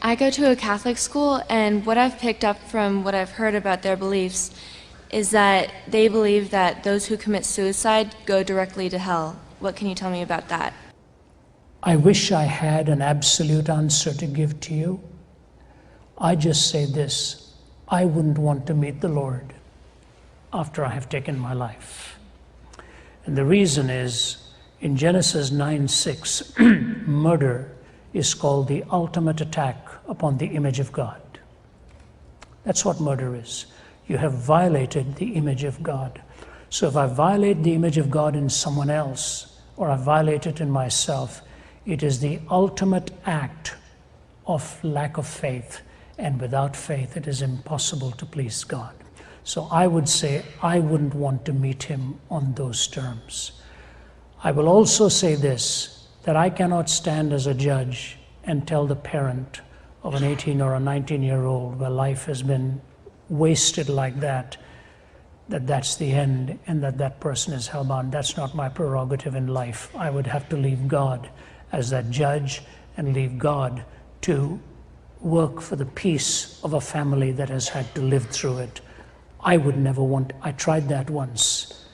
I go to a Catholic school, and what I've picked up from what I've heard about their beliefs is that they believe that those who commit suicide go directly to hell. What can you tell me about that? I wish I had an absolute answer to give to you. I just say this: I wouldn't want to meet the Lord after I have taken my life. And the reason is, in Genesis 9:6, murder is called the ultimate attack upon the image of God. That's what murder is. You have violated the image of God. So if I violate the image of God in someone else, or I violate it in myself, it is the ultimate act of lack of faith. And without faith, it is impossible to please God. So I would say I wouldn't want to meet him on those terms. I will also say this, that I cannot stand as a judge and tell the parent of an 18 or a 19-year-old where life has been wasted like that, that's the end and that person is hellbound. That's not my prerogative in life. I would have to leave God as that judge and leave God to work for the peace of a family that has had to live through it. I would never want, I tried that once,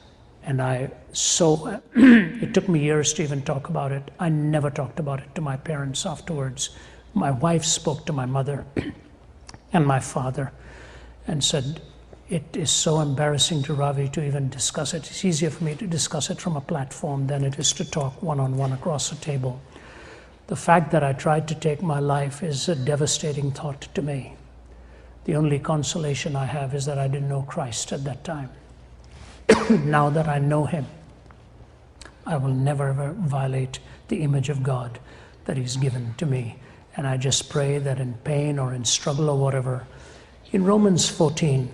and it took me years to even talk about it. I never talked about it to my parents afterwards. My wife spoke to my mother and my father and said, it is so embarrassing to Ravi to even discuss it. It's easier for me to discuss it from a platform than it is to talk one-on-one across a table. The fact that I tried to take my life is a devastating thought to me. The only consolation I have is that I didn't know Christ at that time. Now that I know him, I will never ever violate the image of God that he's given to me. And I just pray that in pain or in struggle or whatever, in Romans 14,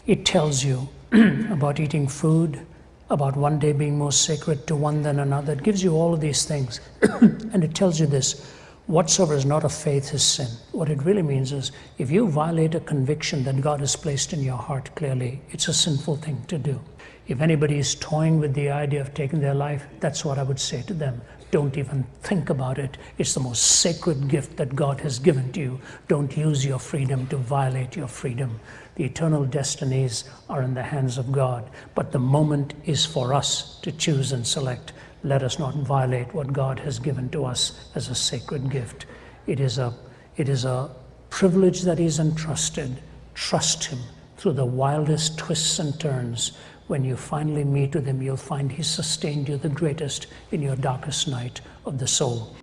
it tells you about eating food, about one day being more sacred to one than another. It gives you all of these things. And it tells you this: whatsoever is not of faith is sin. What it really means is, if you violate a conviction that God has placed in your heart clearly, it's a sinful thing to do. If anybody is toying with the idea of taking their life, that's what I would say to them. Don't even think about it. It's the most sacred gift that God has given to you. Don't use your freedom to violate your freedom. The eternal destinies are in the hands of God, but the moment is for us to choose and select. Let us not violate what God has given to us as a sacred gift. It is a privilege that is entrusted. Trust him through the wildest twists and turns. When you finally meet with him, you'll find he sustained you the greatest in your darkest night of the soul.